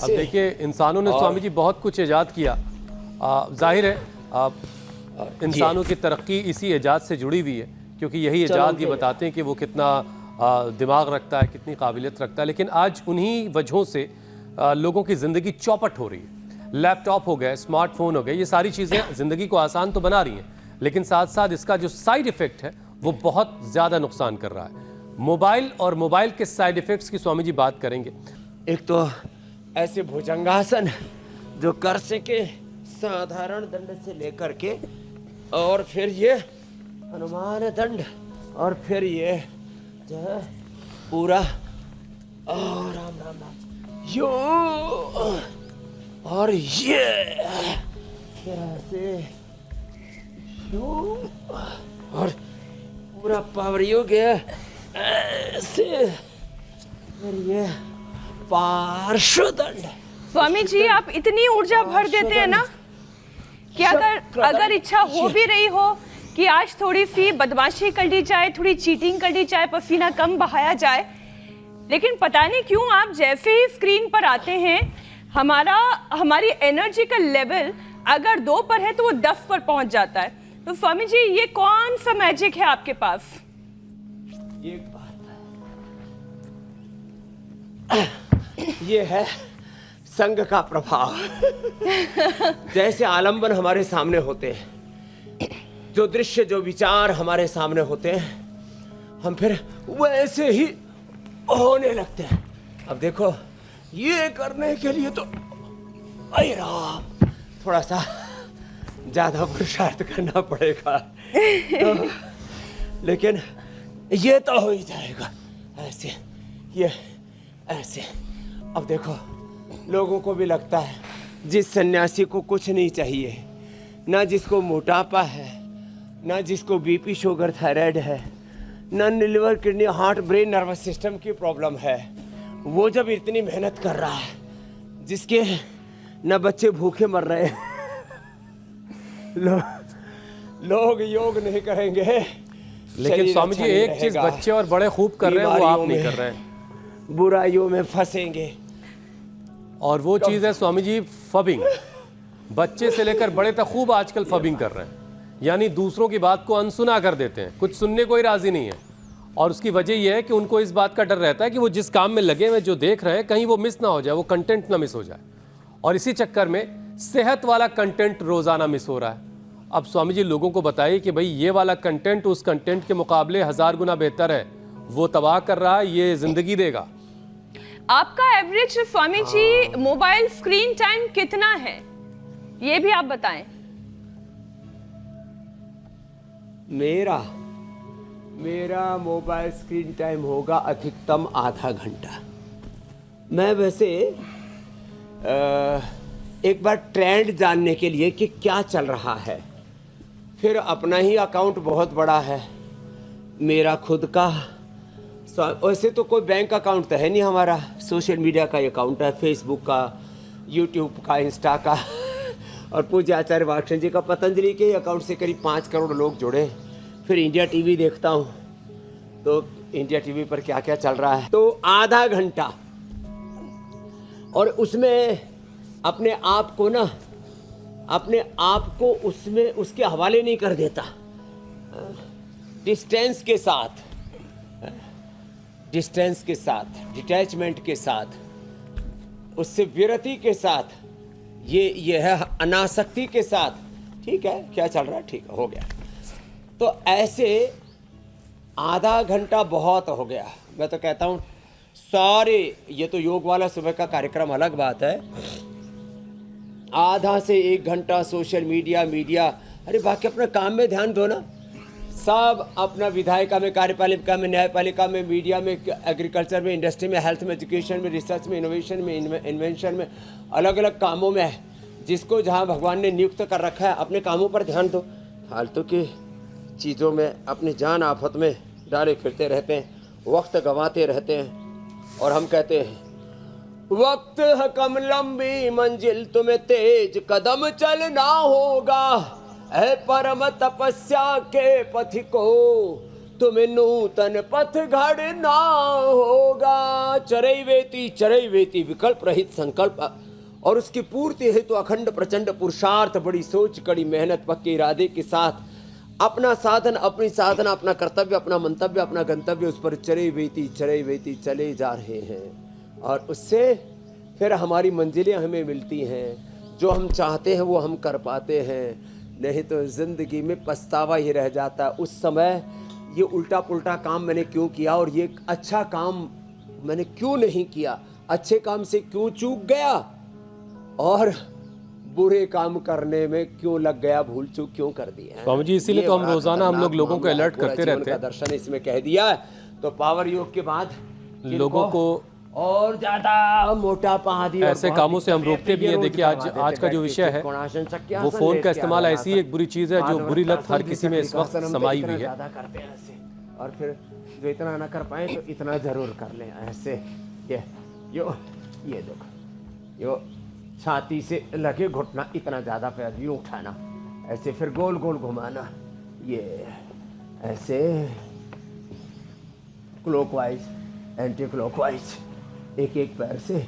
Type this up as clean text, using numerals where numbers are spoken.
अब देखिए इंसानों ने स्वामी जी बहुत कुछ ईजाद किया, जाहिर है इंसानों की तरक्की इसी ईजाद से जुड़ी हुई है, क्योंकि यही ईजाद ये बताते हैं कि वो कितना दिमाग रखता है, कितनी काबिलियत रखता है। लेकिन आज उन्हीं वजहों से लोगों की ज़िंदगी चौपट हो रही है। लैपटॉप हो गए, स्मार्टफोन हो गए, ये सारी चीज़ें ज़िंदगी को आसान तो बना रही हैं, लेकिन साथ साथ इसका जो साइड इफ़ेक्ट है वो बहुत ज़्यादा नुकसान कर रहा है। मोबाइल और मोबाइल के साइड इफ़ेक्ट्स की स्वामी जी बात करेंगे। एक तो ऐसे भुजंगासन जो कर सके साधारण दंड से लेकर के, और फिर ये हनुमान दंड, और फिर ये जो है पूरा राम राम राम यो, और ये फिर ऐसे यो, और पूरा पावर योग ऐसे, फिर ये पार्श्वदंड। स्वामी जी आप इतनी ऊर्जा भर देते हैं ना कि अगर इच्छा हो भी रही हो कि आज थोड़ी सी बदमाशी कर ली जाए, थोड़ी चीटिंग कर ली जाए, पसीना कम बहाया जाए, लेकिन पता नहीं क्यों आप जैसे ही स्क्रीन पर आते हैं हमारी एनर्जी का लेवल अगर 2 पर है तो वो 10 पर पहुंच जाता है। तो स्वामी जी ये कौन सा मैजिक है आपके पास? ये बात ये है संग का प्रभाव। जैसे आलंबन हमारे सामने होते हैं, जो दृश्य जो विचार हमारे सामने होते हैं, हम फिर वैसे ही होने लगते हैं। अब देखो ये करने के लिए तो अरे राम थोड़ा सा ज्यादा पुरुषार्थ करना पड़ेगा तो, लेकिन ये तो हो ही जाएगा। ऐसे ये ऐसे। अब देखो लोगों को भी लगता है जिस सन्यासी को कुछ नहीं चाहिए, ना जिसको मोटापा है, ना जिसको बीपी शुगर थायराइड है, ना liver kidney heart brain nervous system की प्रॉब्लम है, वो जब इतनी मेहनत कर रहा है, जिसके ना बच्चे भूखे मर रहे हैं, लोग योग नहीं करेंगे। लेकिन स्वामी जी एक चीज बच्चे और बड़े खूब कर रहे हैं वो आप नहीं कर रहे हैं, बुराइयों में फंसेंगे। और वो चीज़ है स्वामी जी फबिंग। बच्चे से लेकर बड़े तक खूब आजकल फबिंग कर रहे हैं, यानी दूसरों की बात को अनसुना कर देते हैं, कुछ सुनने को ही राजी नहीं है। और उसकी वजह यह है कि उनको इस बात का डर रहता है कि वो जिस काम में लगे हुए जो देख रहे हैं कहीं वो मिस ना हो जाए, वो कंटेंट ना मिस हो जाए, और इसी चक्कर में सेहत वाला कंटेंट रोज़ाना मिस हो रहा है। अब स्वामी जी लोगों को बताइए कि भाई ये वाला कंटेंट उस कंटेंट के मुकाबले 1000 गुना बेहतर है, वो तबाह कर रहा है, ये जिंदगी देगा। आपका average Swami ji mobile screen time कितना है, ये भी आप बताएं। मेरा मोबाइल स्क्रीन टाइम होगा अधिकतम आधा घंटा। मैं वैसे एक बार ट्रेंड जानने के लिए कि क्या चल रहा है, फिर अपना ही अकाउंट बहुत बड़ा है मेरा खुद का, वैसे तो कोई बैंक अकाउंट तो है नहीं हमारा, सोशल मीडिया का अकाउंट है, फेसबुक का, यूट्यूब का, इंस्टा का, और पूज्य आचार्य वात्सल्य जी का पतंजलि के अकाउंट से करीब 5 करोड़ लोग जुड़े। फिर इंडिया टीवी देखता हूँ, तो इंडिया टीवी पर क्या क्या चल रहा है, तो आधा घंटा, और उसमें अपने आप को उसमें उसके हवाले नहीं कर देता, डिस्टेंस के साथ, डिटैचमेंट के साथ, उससे विरति के साथ, ये है अनासक्ति के साथ। ठीक है क्या चल रहा है, ठीक है हो गया। तो ऐसे आधा घंटा बहुत हो गया। मैं तो कहता हूँ सारे, ये तो योग वाला सुबह का कार्यक्रम अलग बात है, आधा से 1 घंटा सोशल मीडिया, अरे बाकी अपना काम में ध्यान दो ना। सब अपना विधायिका में, कार्यपालिका में, न्यायपालिका में, मीडिया में, एग्रीकल्चर में, इंडस्ट्री में, हेल्थ में, एजुकेशन में, रिसर्च में, इनोवेशन में, इन्वेंशन में, अलग अलग कामों में है। जिसको जहाँ भगवान ने नियुक्त कर रखा है अपने कामों पर ध्यान दो। फालतू की चीज़ों में अपनी जान आफत में डाले फिरते रहते हैं, वक्त गंवाते रहते हैं, और हम कहते हैं वक्त है कम लंबी मंजिल तुम्हें तेज कदम चलना होगा, ऐ परम तपस्या के पथिको तुम नूतन पथ घड़ना होगा। चरई वेती विकल्प रहित संकल्प और उसकी पूर्ति हेतु अखंड प्रचंड पुरुषार्थ, बड़ी सोच, कड़ी मेहनत, पक्के इरादे के साथ अपना साधन, अपनी साधना, अपना कर्तव्य, अपना मंतव्य, अपना गंतव्य, उस पर चरई वेती चले जा रहे हैं। और उससे फिर हमारी मंजिलें हमें मिलती हैं, जो हम चाहते हैं वो हम कर पाते हैं, नहीं तो जिंदगी में पछतावा ही रह जाता है। उस समय ये उल्टा पुल्टा काम मैंने क्यों किया और ये अच्छा काम मैंने क्यों नहीं किया, अच्छे काम से क्यों चूक गया और बुरे काम करने में क्यों लग गया, भूल चूक क्यों कर दिया। स्वामी जी, इसीलिए तो हम रोजाना हम लोगों को अलर्ट करते रहते हैं। दर्शन इसमें कह दिया है। तो पावर योग के बाद लोगों को और ज्यादा मोटापा आदि ऐसे कामों से हम रोकते भी हैं। देखिए आज का जो विषय है वो फोन का इस्तेमाल ऐसी एक बुरी चीज है जो बुरी लत हर किसी में इस वक्त समाई हुई है। और फिर जो इतना ना कर पाए तो इतना जरूर कर ले। ऐसे ये देखो, यो छाती से लगे घुटना इतना ज्यादा पैर यूं उठाना, ऐसे फिर गोल गोल घुमाना, ये ऐसे क्लॉकवाइज एंटी क्लॉकवाइज, एक एक पैर से